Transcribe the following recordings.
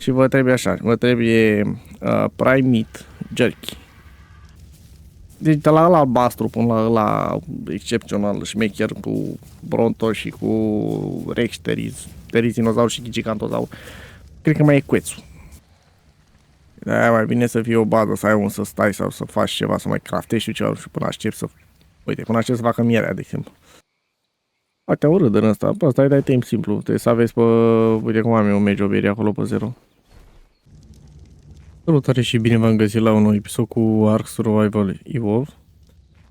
Și vă trebuie așa, vă trebuie prime meat jerky. Deci de la ăla albastru până la ăla excepțional șmecher cu bronto și cu rex, terizinozaur și gigantozaur. Cred că mai e cuețul. De-aia mai bine să fie o bază, să ai un să stai sau să faci ceva, să mai craftești și ceva și până aștept să... Uite, până aștept să facă mierea, de exemplu. Poate o râdă în ăsta, pe ăsta îi dai timp simplu. Trebuie să aveți pe... Uite cum am eu un Mejoberry acolo pe 0. Salutare și bine v-am găsit la un nou episod cu Ark Survival Evolved.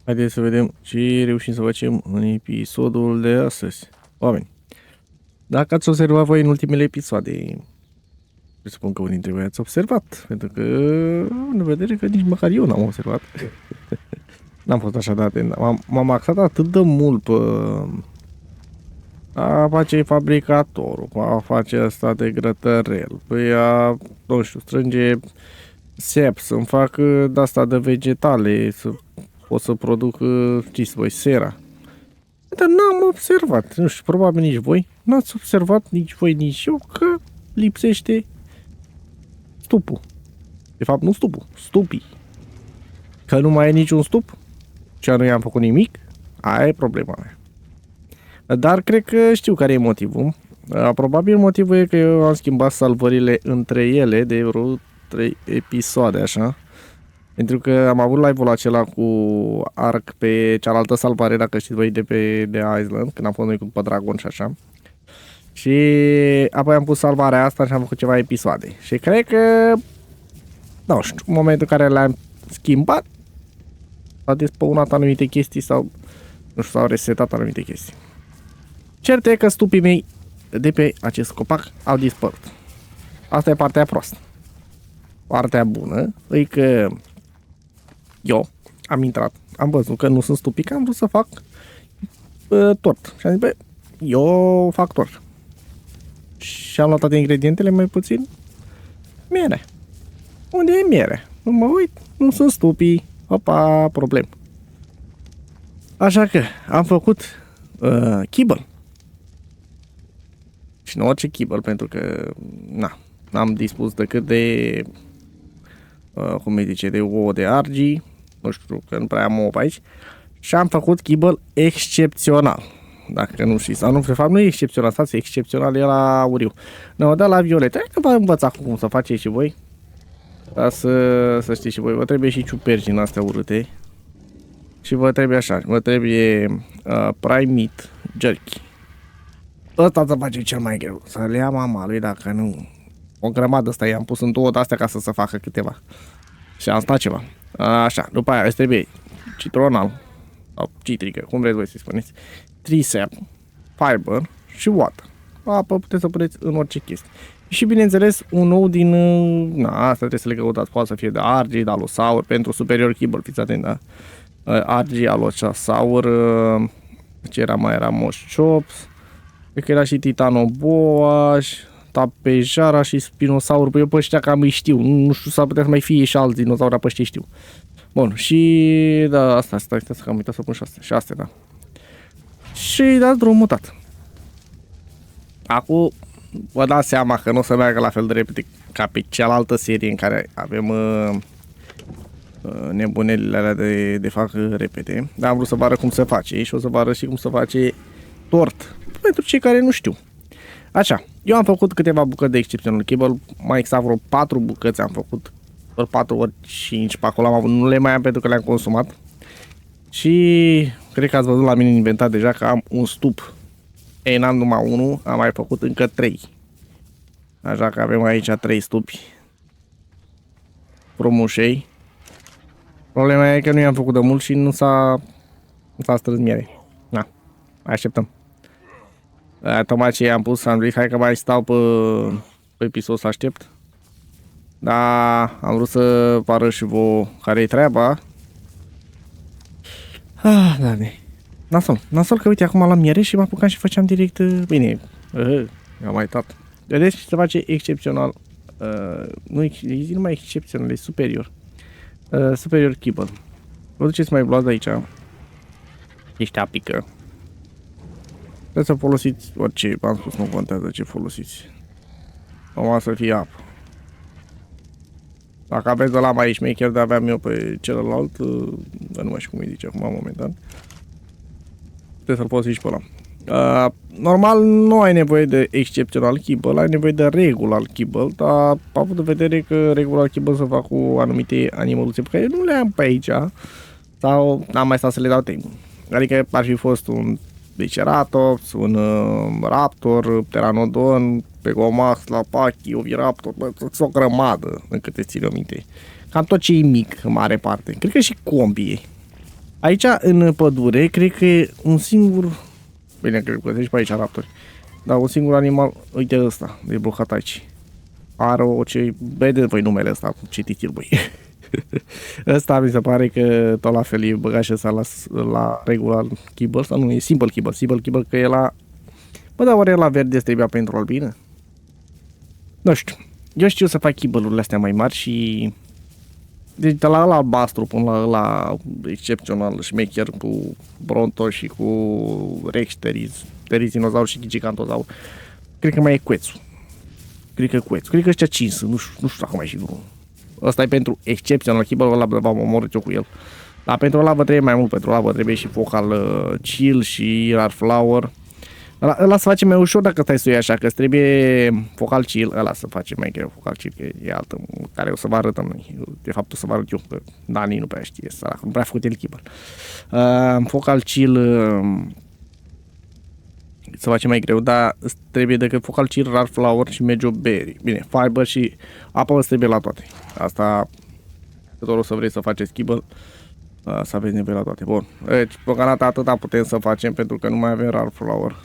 Haideți să vedem ce reușim să facem în episodul de astăzi. Oameni, dacă ați observat voi în ultimele episoade, presupun că unii dintre voi ați observat, pentru că în vedere că nici măcar eu n-am observat. N-am fost așa de atent. M-am axat atât de mult pe a face fabricatorul, pe a face asta de grătărel, pe a, nu știu, strânge sep, să-mi fac de-asta de vegetale, să pot să produc, știți voi, sera. Dar n-am observat, nu știu, probabil nici voi, n-ați observat nici voi, nici eu, că lipsește stupul. De fapt, nu stupul, stupii. Că nu mai e niciun stup și nu i-am făcut nimic, aia e problema mea. Dar cred că știu care e motivul. Probabil motivul e că eu am schimbat salvările între ele de vreo 3 episoade, așa. Pentru că am avut live-ul acela cu Ark pe cealaltă salvare, dacă știți voi, de pe The Island, când am fost noi cu Dragon și așa. Și apoi am pus salvarea asta și am făcut ceva episoade. Și cred că, nu știu, în momentul în care le-am schimbat, s-au despăunat anumite chestii sau, nu știu, s-au resetat anumite chestii. Cert e că stupii mei de pe acest copac au dispărut. Asta e partea proastă. Partea bună e că eu am intrat, am văzut că nu sunt stupii, că am vrut să fac tort. Și am zis, bă, eu fac tort. Și am luat toate ingredientele, mai puțin miere. Unde e miere? Nu mă uit, nu sunt stupii. Opa, problem. Așa că am făcut kibble. Și nu orice kibble, pentru că n-am dispus decât de cum îi zice, de ouă de argii, nu știu, că nu prea am ouă pe aici, și am făcut kibble excepțional. Dacă nu știți, sau nu, de fapt nu e excepțional, stați, excepțional e la auriu. Ne-o dat la violet. Hai că vă învăț acum cum să faceți și voi. Ca să știți și voi, vă trebuie și ciuperci din astea urâte. Și vă trebuie așa, vă trebuie prime meat jerky. Ăsta să face cel mai greu, să le ia mama lui, dacă nu, o grămadă ăsta i-am pus în două de-astea ca să se facă câteva. Și am stat ceva. Așa, după aia îți trebuie citronal, sau citrică, cum vreți voi să spuneți, trisap, fiber și water. Apă puteți să puneți în orice chestie. Și bineînțeles, un ou din, asta trebuie să le căutați, poate să fie de argii, de alosaur, pentru superior kibble, fiți atent, da? Argii, alosaur, ce era mai era mosh chops, cred că era și titanoboaș, tapejara și spinosaur. Păi eu pe ăștia cam îi știu. Nu știu, s-ar putea să mai fie și alți dinozauri, pe ăștia știu. Bun, și da, asta, stai că am uitat să pun și astea. Și astea, da. Și dați drumul mutat. Acum vă dați seama că nu o să meargă la fel de repede ca pe cealaltă serie în care avem nebunelile alea de fac repede. Dar am vrut să vă arăt cum se face și o să vă arăt și cum se face tort. Pentru cei care nu știu. Așa, eu am făcut câteva bucăți de excepțional kibble, mai exact vreo 4 bucăți am făcut, ori 4 ori 5 pe acolo am avut, nu le mai am pentru că le-am consumat. Și cred că ați văzut la mine în inventar deja că am un stup. Ei, n-am numai unul, am mai făcut încă 3. Așa că avem aici 3 stupi frumușei. Problema e că nu i-am făcut de mult și nu s-a strâns miere. Na, mai așteptăm. Tocmai ce am pus, am zis, hai că mai stau pe episod să aștept. Da, am vrut să vă arăt și vouă care e treaba. Doamne. Nasol că uite, acum la miere și mă apucam și făceam direct, bine, am mai uitat. Vedeți, se face excepțional, nu e numai excepțional, e superior. Superior kibble. Vă duceți mai luați de aici. Ești apică. Trebuie să folosiți orice, v-am spus, nu contează ce folosiți. Numai să fie apă. Dacă aveți de la mai șmecher de aveam eu pe celălalt, nu mai știu cum îi zice acum momentan, puteți să-l folosești pe ăla. Normal nu ai nevoie de excepțional kibble, ai nevoie de regular kibble, dar având în vedere că regular kibble se fac cu anumite animăluțe pe care nu le am pe aici, sau n-am mai stat să le dau timp. Adică ar fi fost un Triceratops, un Raptor, Pteranodon, Pegomax, Lapachi, Oviraptor, o grămadă, încă te ține o minte. Cam tot ce e mic, în mare parte. Cred că și combie. Aici, în pădure, cred că e un singur... Bine, cred că găsești pe aici raptori. Dar un singur animal, uite ăsta, de blocat aici. Are o ce... Vedeți voi numele ăsta, citiți-l voi. Ăsta mi se pare că tot la fel e băgat și ăsta la regular kibble, sau nu, e simple kibble, că e la... Bă, dar oare la verde trebuia pentru albină? Nu știu. Eu știu să fac kibble-urile astea mai mari și... Deci de la albastru până la excepțional șmecher cu Bronto și cu Rex, Terizinozaur și Gigantozaur. Cred că mai e Quetzul. Cred că ăștia 5, nu știu dacă mai e și vreunul. Ăsta e pentru excepțional kibble, ăla v-am omorât eu cu el. Dar pentru ăla vă trebuie mai mult, pentru ăla vă trebuie și focal chill și rar flower. Ăla se face mai ușor dacă stai să o iei așa, că îți trebuie focal chill, ăla se face mai greu, focal chill, că e altă, care o să vă arătăm noi. De fapt o să vă arăt eu, că Dani nu prea știe, sărac, nu prea făcut el kibble. Focal chill se face mai greu, dar îți trebuie decât focal chill, rar flower și mejoberry. Bine, fiber și apă îți trebuie la toate. Asta, că tot o să vrei să faceți kibble, să aveți nevoie la toate. Bun, deci, deocamdată atâta putem să facem, pentru că nu mai avem rar flower.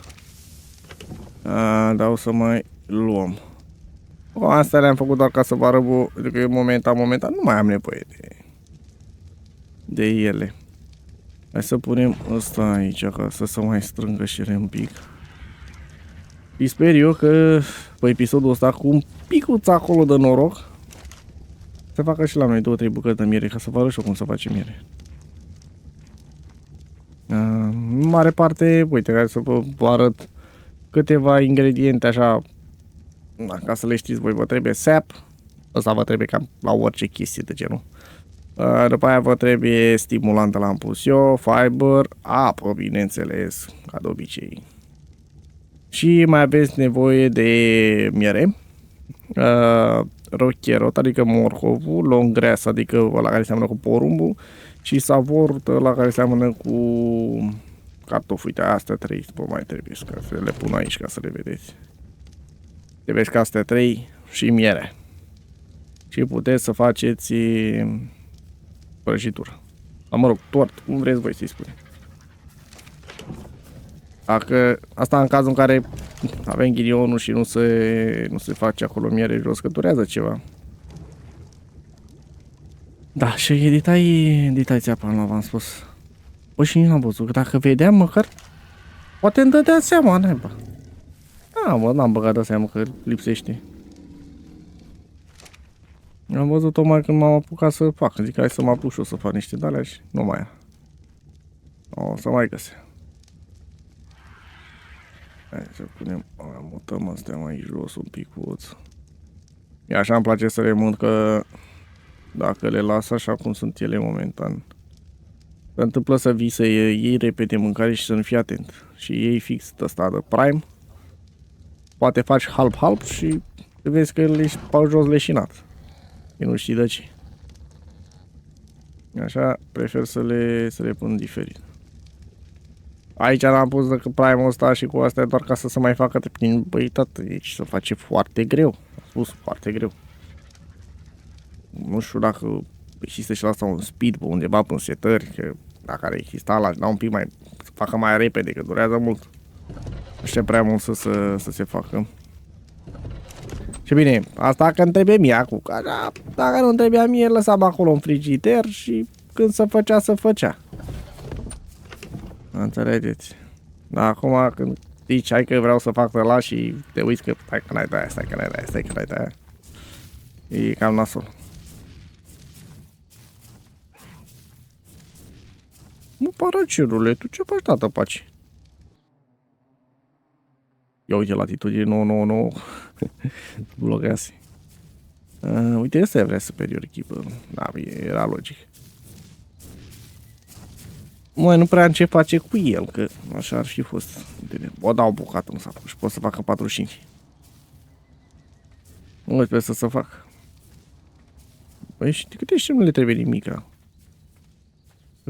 Dar o să mai luăm. Astea le-am făcut doar ca să vă arăt, pentru că eu momentan nu mai am nevoie de ele. Hai să punem ăsta aici ca să se mai strângă și ele un pic. Și sper eu că pe episodul ăsta cu un picuț acolo de noroc să facă și la noi 2-3 bucăți de miere, ca să vă arăt și eu cum să facem miere. În mare parte, uite, hai să vă arăt câteva ingrediente așa, ca să le știți voi, vă trebuie sap, ăsta vă trebuie cam la orice chestie de genul. După aia vă trebuie stimulant, l-am pus eu, fiber, apă, bineînțeles, ca de obicei. Și mai aveți nevoie de miere, rocherot, adică morcovul, longgrass, adică ăla care seamănă cu porumbul, și savor, ăla care seamănă cu cartofi. Uite, astea 3 vă mai trebuie, ca să le pun aici ca să le vedeți. Trebuie ca astea 3 și miere. Și puteți să faceți prăjitură. Mă rog, tort, cum vreți voi să-i spune. Dacă asta în cazul în care avem ghinionul și nu se face acolo miere jos, că durează ceva. Da, și editai țeapa, nu v-am spus. Bă, și nici n-am văzut, că dacă vedeam măcar, poate îmi dădea seama, neba. Mă, n-am băgat de seama că lipsește. Am văzut tocmai când m-am apucat să fac. Zic, hai să mă apuc și eu să fac niște de-alea și nu mai am. O să mai găsesc. Hai să punem, mutăm astea mai jos un picuț. E așa îmi place să le mut, că dacă le las așa cum sunt ele momentan, se întâmplă să vii să iei repede mâncare și să nu fii atent. Și iei fix ăsta de prime. Poate faci halb și vezi că le ești pe jos leșinat. Eu nu știi de ce. Așa, prefer să le pun diferit. Aici l-am pus de prime-ul ăsta și cu astea doar ca să se mai facă prin băitat. Deci se face foarte greu. Am spus foarte greu. Nu știu dacă există și la asta un speed pe undeva în setări, că dacă ar exista l-aș da un pic mai, să facă mai repede, că durează mult. Așa prea mult să se facă. Și bine, asta că îmi trebuie mie acum, că dacă nu îmi trebuia mie, lăsam acolo în frigider și când se făcea, se făcea. Înțelegeți? Dar acum când zici, hai că vreau să fac ăla și te uiți că stai că n-ai de aia, stai că n-ai de aia. E cam nasol. Nu pară cerule, tu ce faci, tată, paci? Ia uite, latitudine 999. Blochează. Uite, ăsta vrea superior echipă. Da, era logic. Măi, nu prea am ce face cu el, că așa ar fi fost. O dau bucată, nu s-a făcut și pot să facă 45. Nu sper să se fac. Păi și de câte nu le trebuie nimica?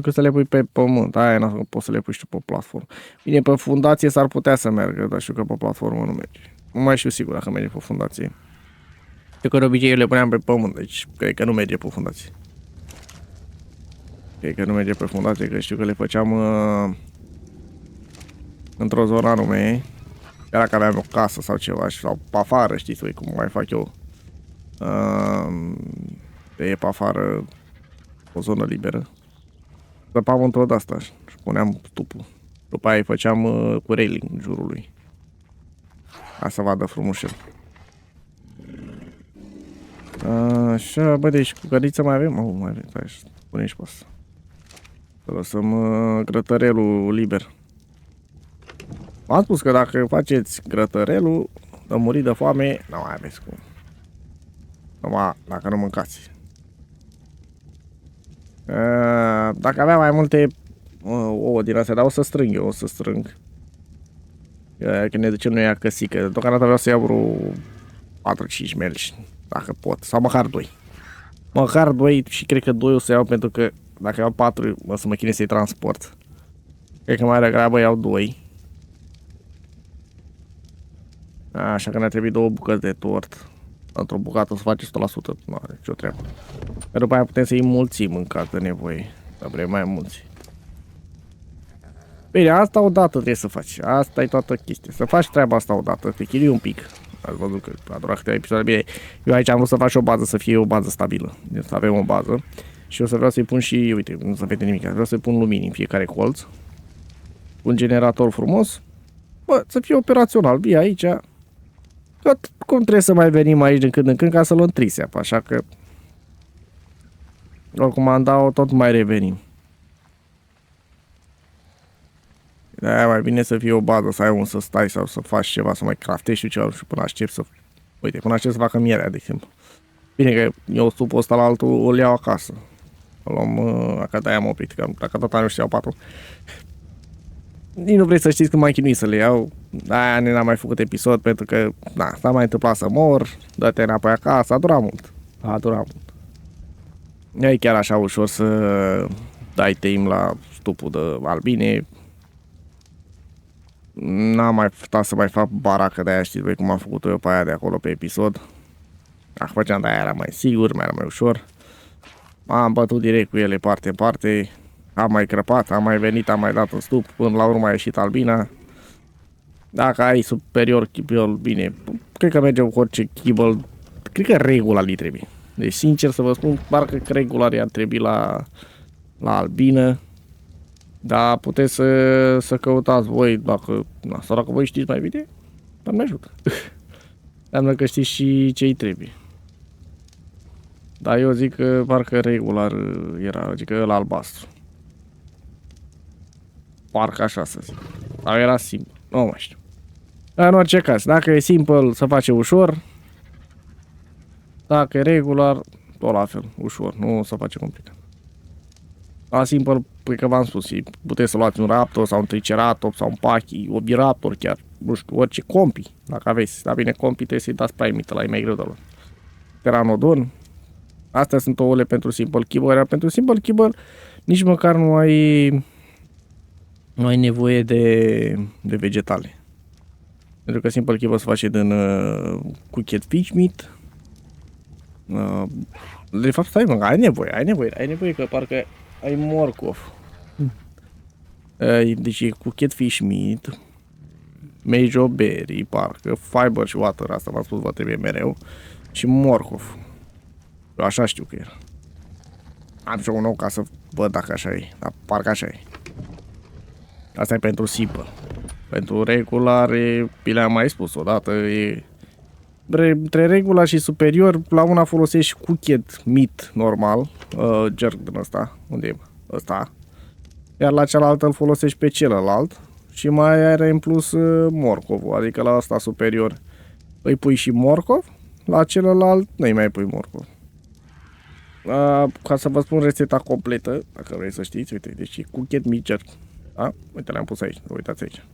Că să le pui pe pământ, aia nu poți să le pui și tu pe platformă. Bine, pe fundație s-ar putea să meargă, dar știu că pe platformă nu merge. Nu mai știu sigur dacă merge pe fundație. Eu că de obicei eu le puneam pe pământ, deci cred că nu merge pe fundație. Cred că nu merge pe fundație, că știu că le făceam într-o zonă anume. Chiar dacă aveam o casă sau ceva, sau pe afară, știți voi cum mai fac eu. Pe afară, o zonă liberă. Săpam într-o de-asta și puneam stupul. După aia îi făceam cu railing în jurul lui. Ca să vadă frumușel. Așa, bă, deci cu găriță mai avem? Mai avem, stai, pune și pe asta. Să lăsăm grătărelul liber. M-am spus că dacă faceți grătărelul, de muri de foame, nu mai aveți cum. Numai dacă nu mâncați. Dacă aveam mai multe ouă din astea, dar o să strâng eu, o să strâng. Când ne ducem noi acăsică, deocamdată vreau să iau vreo 4-5 melci, dacă pot, sau măcar 2. Măcar 2 și cred că 2 o să iau pentru că dacă iau 4 o să mă chine să-i transport. Cred că mai degrabă iau 2. Așa că ne-a trebuit 2 bucăți de tort. Într-o bucată o să face 100%, nu are nicio treabă. Dar după aia putem să-i înmulțim în caz de nevoie. Dar vrem mai mulți. Bine, asta odată trebuie să faci. Asta e toată chestia. Să faci treaba asta odată, te chinui un pic. Ați văzut că a durat câteva episoade. Bine, eu aici am vrut să fac și o bază, să fie o bază stabilă. Deci să avem o bază. Și o să vreau să-i pun și, uite, nu se vede nimic. Vreau să-i pun lumini în fiecare colț. Un generator frumos. Bă, să fie operațional. Bine, aici. Cum trebuie să mai venim aici din când în când ca să luăm trisea. Așa că oricum am dat-o, tot mai revenim. De-aia mai bine să fie o bază, să ai un să stai sau să faci ceva, să mai craftești ceva și până aștept să... Uite, până aștept să facă mierea, de exemplu. Bine că eu supul ăsta la altul îl iau acasă. Îl luăm, dacă de-aia am oprit, că dacă tot am știau 4. Nici nu vrei să știți când m-am chinuit să le iau. De-aia n-am mai făcut episod, pentru că, da, s-a mai întâmplat să mor, dă-te înapoi acasă, a durat mult. A durat mult. Nu e chiar așa ușor să dai tame la stupul de albine. N-am mai stat să mai fac baracă de aia, știți voi cum am făcut eu pe aia de acolo pe episod. Dacă făceam de aia era mai sigur, mai era mai ușor. Am bătut direct cu ele parte în parte. Am mai crăpat, am mai venit, am mai dat în stup, până la urmă a ieșit albina. Dacă ai superior kibble, bine, cred că merge cu orice kibble, cred că regula li trebuie. Deci sincer să vă spun, parcă că regula i-ar trebui la albină. Dar puteți să căutați voi, dacă voi știți mai bine, Doamne ajută. Înseamnă că știți și ce-i trebuie. Dar eu zic că parcă regular era, zic că ăla albastru. Parcă așa să zic. Dar era simplu, nu mai știu. Dar în orice caz, dacă e simplu, se face ușor. Dacă e regular, tot la fel, ușor, nu se face complicat. La simplu, cred că v-am spus, puteți să luați un raptor sau un triceratops sau un pachy, oviraptor chiar, nu știu, orice compi, dacă aveți. Dar bine, compi trebuie să-i dați prime-ul ăla, e mai greu de luat. Pteranodon. Astea sunt ouăle pentru simple kibble, iar pentru simple kibble nici măcar nu ai nevoie de vegetale. Pentru că simple kibble se face din cooked fish meat. De fapt, stai mă, ai nevoie, că parcă ai morcov. Deci e cooked fish meat, major berry, parcă, fiber și water, asta v-am spus, vă trebuie mereu, și morcov. Eu așa știu că era. Am și un nou ca să văd dacă așa e, dar parcă așa e. Asta e pentru simple. Pentru regular, le-am mai spus odată, e... Între regula și superior, la una folosești cooked meat normal, jerk din ăsta, unde e ăsta, iar la cealaltă îl folosești pe celălalt și mai are în plus morcovul, adică la ăsta superior îi pui și morcov la celălalt nu-i mai pui morcov. Ca să vă spun rețeta completă, dacă vrei să știți, uite, deci e cookied meat jerk. Da? Uite, le-am pus aici, uitați aici.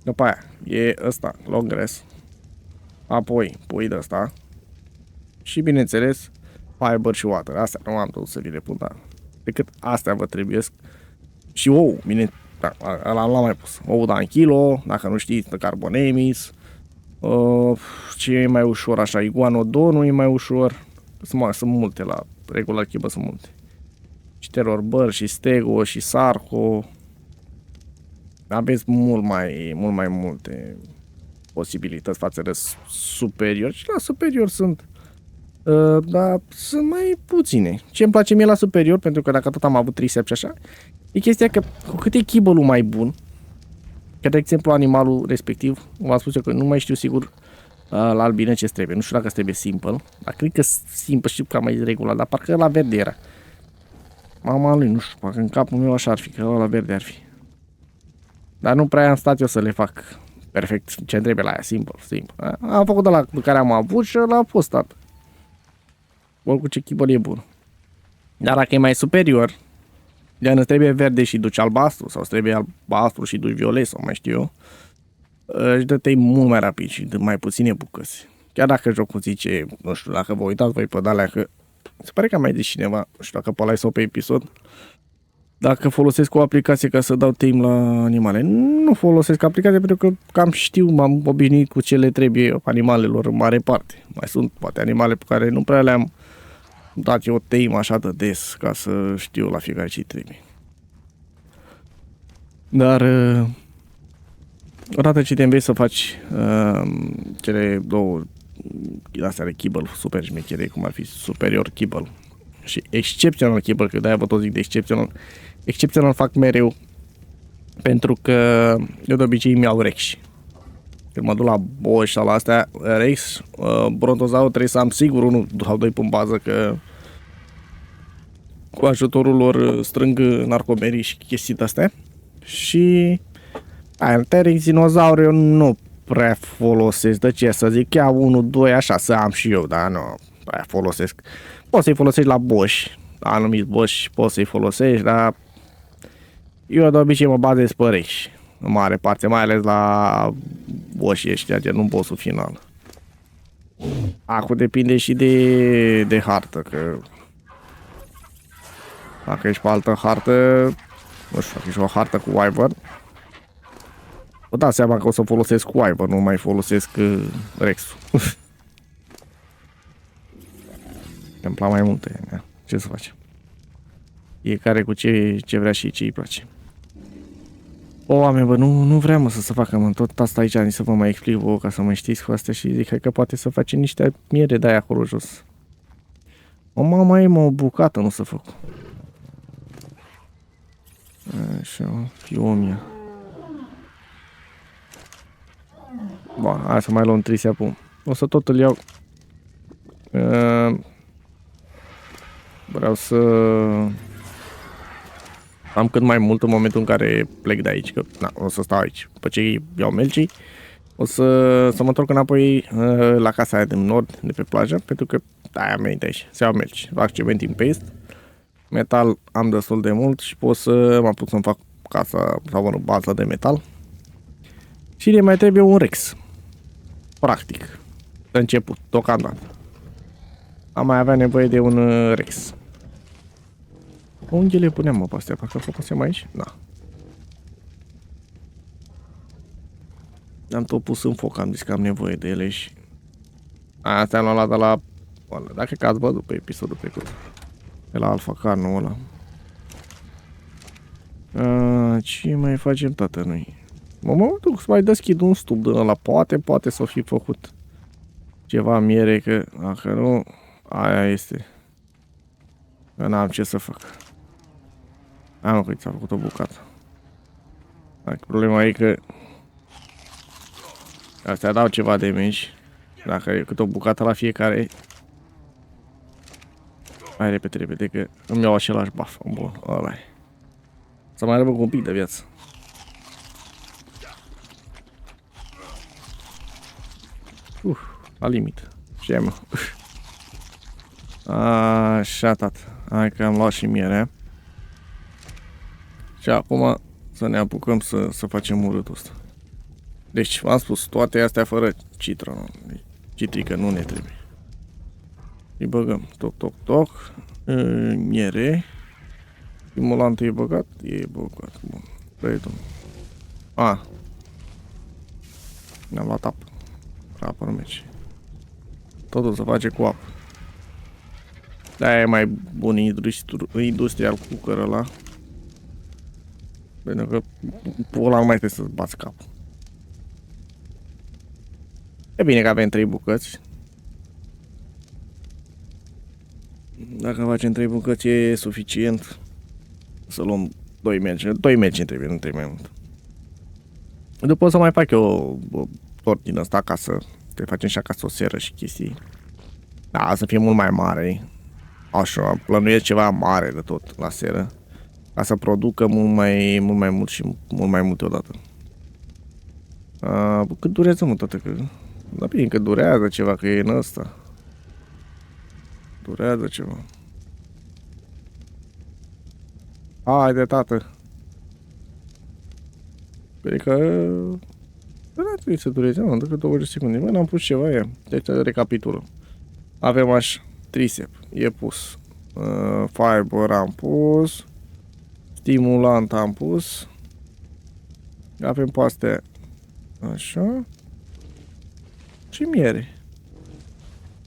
După aia, e ăsta, long grass. Apoi, pui de ăsta. Și bineînțeles, fiber și water. Astea nu am tot să vi le pun, dar decât astea vă trebuiesc. Și ou, bine, da, l-am mai pus. Ou da în kilo, dacă nu știți, de carbonemis. Ce e mai ușor așa, iguanodonul e mai ușor. Sunt multe la regular chibă, sunt multe. Și terror băr, și stego, și sarco. Aveți mult mai multe posibilități față de superior. Și la superior sunt dar sunt mai puține. Ce îmi place mie la superior, pentru că dacă tot am avut triceps și așa, e chestia că cu cât e kibble-ul mai bun, că de exemplu animalul respectiv, v-am spus eu că nu mai știu sigur la albine ce trebuie. Nu știu dacă trebuie simple, dar cred că simple, știu că mai regulat, dar parcă la verde era. Mama lui, nu știu, parcă în capul meu așa ar fi, că la verde ar fi. Dar nu prea am stat eu să le fac perfect ce trebuie la aia, simplu. Am făcut de la care am avut și ăla a fost stat. Oricum ce chibăl e bun. Dar dacă e mai superior, de îți trebuie verde și duci albastru, sau îți trebuie albastru și duci violet, sau mai știu eu, își dă-te mult mai rapid și de mai puține bucăți. Chiar dacă jocul zice, nu știu, dacă vă uitați voi pe alea, că se pare că a mai zis cineva, nu știu dacă pe ăla sau pe episod, dacă folosesc o aplicație ca să dau tame la animale. Nu folosesc aplicația pentru că cam știu, m-am obișnuit cu ce le trebuie animalelor în mare parte. Mai sunt poate animale pe care nu prea le-am dat eu tame așa de des ca să știu la fiecare ce trebuie. Dar odată ce te înveți să faci cele două astea de kibble super șmechere, cum ar fi superior kibble și excepțional kibble, că de-aia vă tot zic de excepțional. Excepțional fac mereu pentru că eu de obicei mi-au rex. Când mă duc la boș sau la astea rex, brontozaurul trebuie să am sigur unul sau doi pe bază, că cu ajutorul lor strâng narcomerii și chestii de-astea. Și T-rex dinozauri eu nu prea folosesc, de ce să zic, chiar unul, doi așa să am și eu, dar nu prea folosesc. Poți să-i folosești la boși, la anumiți boși poți să-i folosești, dar eu de obicei mă bazez pe rex, în mare parte, mai ales la boșii ăștia, gen un bossul final. Acum depinde și de hartă, că dacă ești pe altă hartă, nu știu, dacă ești o hartă cu Wyvern, vă dați seama că o să folosesc cu Wyvern, nu mai folosesc Rex-ul. Întâmpla mai multe, da? Ce să facem? Fiecare cu ce vrea și ce îi place. O, oameni, bă, nu vreau mă să se facă, mă, tot asta aici, nici să vă mai explic vouă ca să mă știți cu astea și zic, hai că poate să facem niște miere de aia acolo jos. O, mama e, mă, o bucată nu se fac. Așa, fiomia. Bă, hai să mai luăm triceps. O să tot îl iau. Vreau să am cât mai mult în momentul în care plec de aici, că na, o să stau aici. După ce iau melcii, o să mă întorc înapoi la casa aia din nord, de pe plajă, pentru că aia merită aici, să iau melci. Fac cementing paste, metal am destul de mult și pot să mă apuc să-mi fac casa sau baza de metal. Și ne mai trebuie un Rex. Practic. De început, deocamdată. Am mai avea nevoie de un Rex. Unde le punem, mă, pe astea? Parcă făcusem aici? Da. Am tot pus în foc, am zis că am nevoie de ele și... Astea am luat de la... Dacă că ați văzut pe episodul trecut. De la Alpha Carnul ăla. Ce mai facem, tată, noi? Mă duc să mai deschid un stup din ăla. Poate să fi făcut ceva miere, că dacă nu, aia este. Că n-am ce să fac. Am că ți-a făcut o bucată. Dacă problema e că astea dau ceva de mici. Dacă e cât o bucată la fiecare. Mai repede, că îmi iau același buff. Bun, ăla e. Să mai rămân cu un pic de viață. La limit. Ce mă? Așa, tată. Hai că am luat și miere. Și acum să ne apucăm să facem urâtul ăsta. Deci, v-am spus, toate astea fără citronă. Citrică nu ne trebuie. Îi băgăm. Toc, toc, toc. Miere. Stimulantul e băgat? E băgat. Bun. Păi, ne-am luat apă. Apă nu merge. Totul se face cu apă. De-aia e mai bun industrial cooker ăla. Pentru că ăla nu mai trebuie să-ți bați capul. E bine că avem 3 bucăți. Dacă facem 3 bucăți e suficient să luăm 2 mergi. 2 mergi trebuie, nu trebuie mai mult. După o să mai fac eu o tort din ăsta acasă. Te facem și acasă o seră și chestii. Da, să fie mult mai mare. Așa, plănuiesc ceva mare de tot la seră. Ca să producă mult mai mult și mult mai multe odată. Cât durează, mă, tată? Că... Da, bine, că durează ceva, că e în ăsta. Durează ceva. Haide, tată. Cred că... Da, trebuie să dureze, mă, decât 20 secunde. Mă, n-am pus ceva, e. Deci, recapitulăm. Avem așa, tricep, e pus. Fiber am pus. Stimulant am pus. Avem pe astea. Așa. Și miere.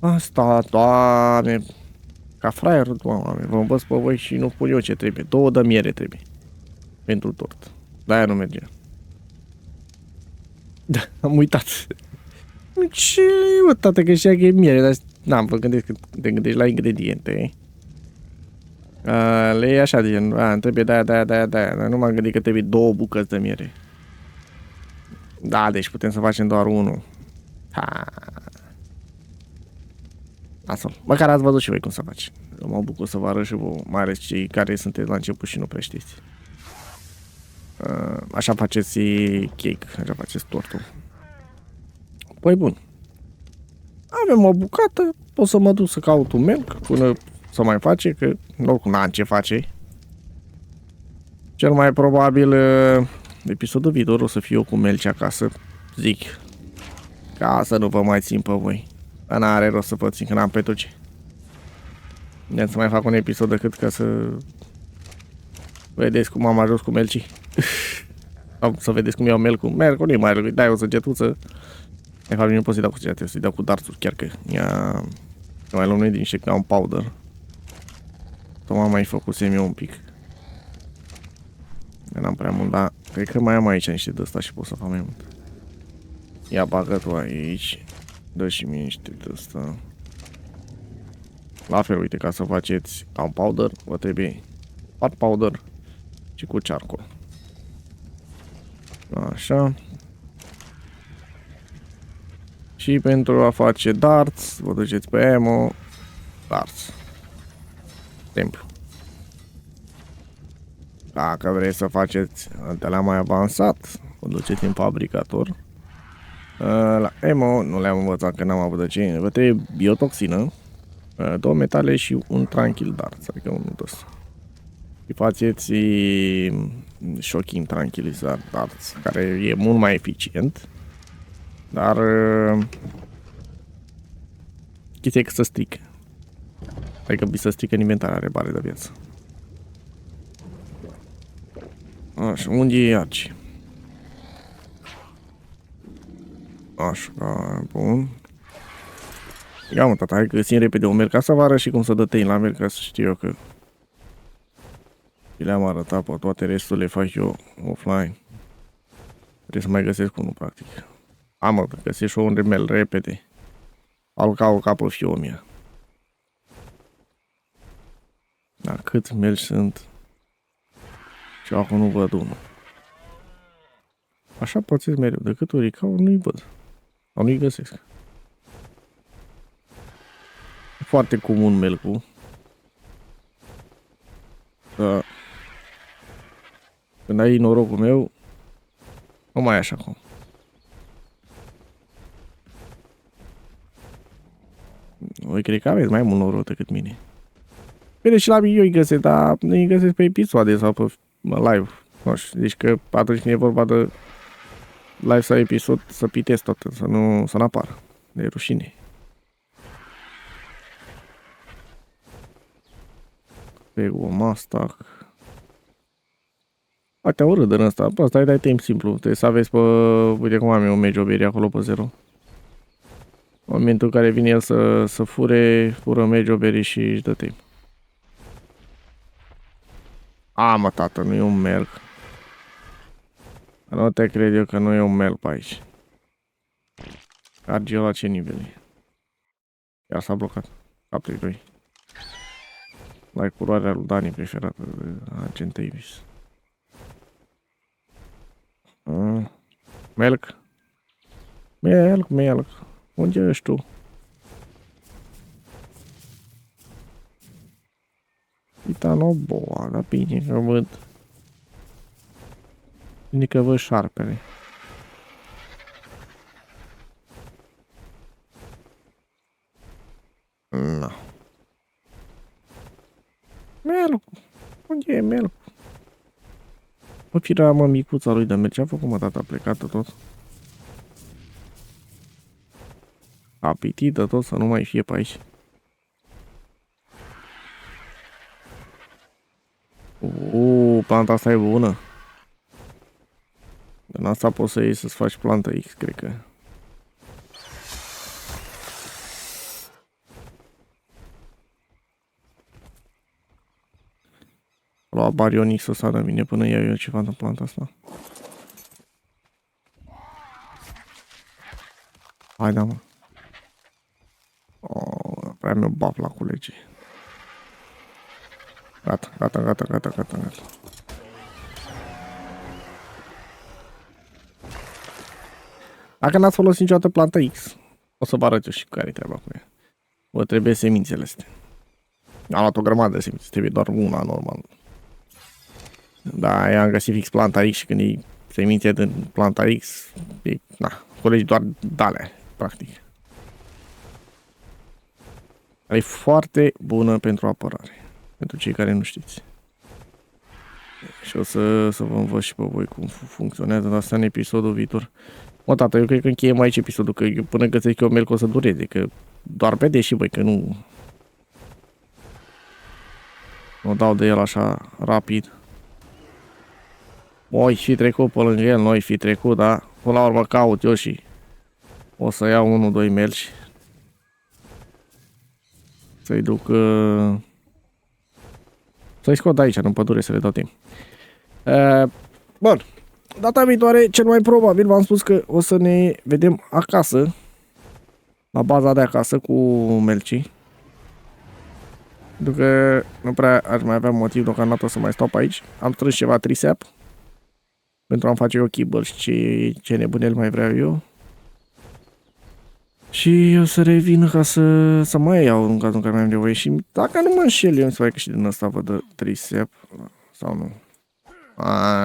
Asta, Doamne. Ca fraierul, Doamne. Vă învăț pe voi și nu pun eu ce trebuie. 2 de miere trebuie. Pentru tort. De-aia nu merge. Da, am uitat. Ce, mă, tată, că știa că e miere, dar n-am, vă gândesc că te gândești la ingrediente. Le e așa de gen, îmi trebuie de-aia, dar nu m-am gândit că trebuie 2 bucăți de miere. Da, deci putem să facem doar 1. Asta. Măcar ați văzut și voi cum să faci. Eu mă bucur să vă arăt și vouă, mai ales cei care sunteți la început și nu prea știți. Așa faceți cake, așa faceți tortul. Păi bun. Avem o bucată, o să mă duc să caut un melc până să mai face, că oricum n-am ce face. Cel mai probabil episodul viitor o să fiu eu cu melci acasă, zic. Ca să nu vă mai țin pe voi. Dar n-are rost să vă țin, că n-am pentru ce. Vreau să mai fac un episod decât ca să vedeți cum am ajuns cu melcii. Sau să vedeți cum iau melcul. Melcul nu-i mai rău, dai o săgetuță. De fapt, nu pot să-i dau cu săgetuță, să-i dau cu darțuri, chiar că ia... Mai luăm noi din shakedown powder. Tocmai mai făcusem eu un pic. N-am prea mult, dar cred că mai am aici niște de ăsta și pot să fac mai mult. Ia bagă tu aici. Dă și mie niște de ăsta. La fel, uite, ca să faceți un powder, vă trebuie pot powder și cu charcoal. Așa. Și pentru a face darts, vă duceți pe ammo, darts. Simplu. Dacă vreți să faceți de la mai avansat, vă duceți în fabricator. La ammo nu le-am învățat că n-am avut de ce. Vă trebuie biotoxină, 2 metale și un tranquil darts, adică unul de ăsta. Și faceți shocking tranquilizar darts, care e mult mai eficient. Dar chestia e că să strică. Adică să strică în inventar, are bare de viață. Așa, unghii arci. Așa, bun. Ia mă, tata, hai că găsim repede un merg ca să vă arăt și cum să dă tăin la merg, ca să știu eu că le-am arătat pe toate, restul le fac eu offline. Trebuie să mai găsesc unul, practic. Mă, găsesc și un remel repede. Al cau ca pe fiul mea. Dar cât mergi sunt? Și acum nu văd unul. Așa pățesc mereu. De câte ori cau, nu-i văd. Sau nu-i găsesc. Foarte comun melcul. Da. Când ai norocul meu, nu mai e așa acum. Voi cred că aveți mai mult noroc decât mine. Bine, și la mine eu îi găsesc, dar nu îi găsesc pe episoade sau pe live. Nu știu, deci că atunci când e vorba de live sau episod, să pitesc tot, să nu apară. De rușine. Pe o Mastac. Poate o râdă în ăsta. Asta e de timp simplu. Trebuie să aveți pe... Uite cum am eu un Mage Oberi acolo pe 0. În momentul în care vine el să fură Mage Oberi și își dă timp. A, mă, tată, nu e un melc. Nu te cred eu că nu e un melc pe aici. Argil la ce nivel e? Iar s-a blocat. Capri 2. La culoarea lui Dani preferată de Agent Davis. Melc. Melc. Unde ești tu? Titano boa, dar bine că văd. Bine că văd șarpele. No. Melc. Unde e Melc? Bă, fira, mă, micuța lui de merge. Ce a făcut, mă, tata? A plecat tot. Apetită tot, să nu mai fie pe aici. Planta asta e bună. În asta poți să iei să-ți faci plantă X, cred că. Lua Baryonyx-ul ăsta de mine până iau eu ceva în planta asta. Hai, da, mă. Prea mi-o baf la culege. Gata. Dacă n-ați folosit niciodată planta X, o să vă arăt eu și care-i treaba cu ea. Vă trebuie semințele astea. Am luat o grămadă de semințe, trebuie doar una normal. Da, am găsit fix planta X și când e semințe din planta X, colegi doar de-alea, practic. E foarte bună pentru apărare, pentru cei care nu știți. Și o să vă învăț și pe voi cum funcționează, dar asta în episodul viitor. Mă, tată, eu cred că încheiem aici episodul, că eu, până găsesc eu Melc o să dureze, că doar pe deși, băi, că nu... O dau de el așa rapid. Oi fi trecut pe lângă el, noi fi trecut, dar până la urmă caut eu și o să iau 1-2 melci. Să-i duc... Să-i scot de aici, în pădure, să le dau timp. Bun. Data viitoare, cel mai probabil, v-am spus că o să ne vedem acasă. La baza de acasă cu melcii. Pentru că nu prea aș mai avea motiv deocamdată să mai stau pe aici. Am strâns ceva trisap. Pentru a-mi face eu kibble și ce nebunel mai vreau eu. Și eu să revin ca să mai iau în cazul în care mai am nevoie. Și dacă nu mă înșel, eu îmi se mai că și din ăsta văd de trisap. Sau nu.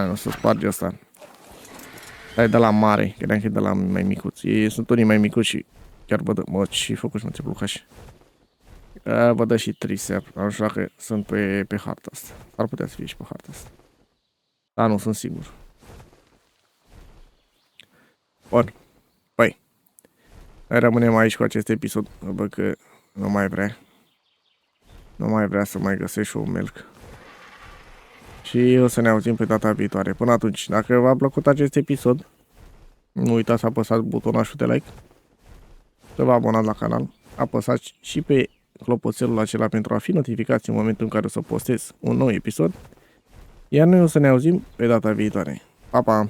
Nu se sparge ăsta. Dar e de la mare, credeam că e de la mai micuț. Ei sunt unii mai micuți și chiar văd, mă, și făcut și mă ți-a blocat și. Văd și trisap. Nu știu dacă sunt pe harta asta. Ar putea să fie și pe harta asta. Dar nu sunt sigur. Bun. Păi. Noi rămânem aici cu acest episod. Văd că nu mai vrea. Nu mai vrea să mai găsești și un melc. Și o să ne auzim pe data viitoare. Până atunci, dacă v-a plăcut acest episod, nu uitați să apăsați butonașul de like, să vă abonați la canal, apăsați și pe clopoțelul acela pentru a fi notificați în momentul în care o să postez un nou episod, iar noi o să ne auzim pe data viitoare. Pa, pa!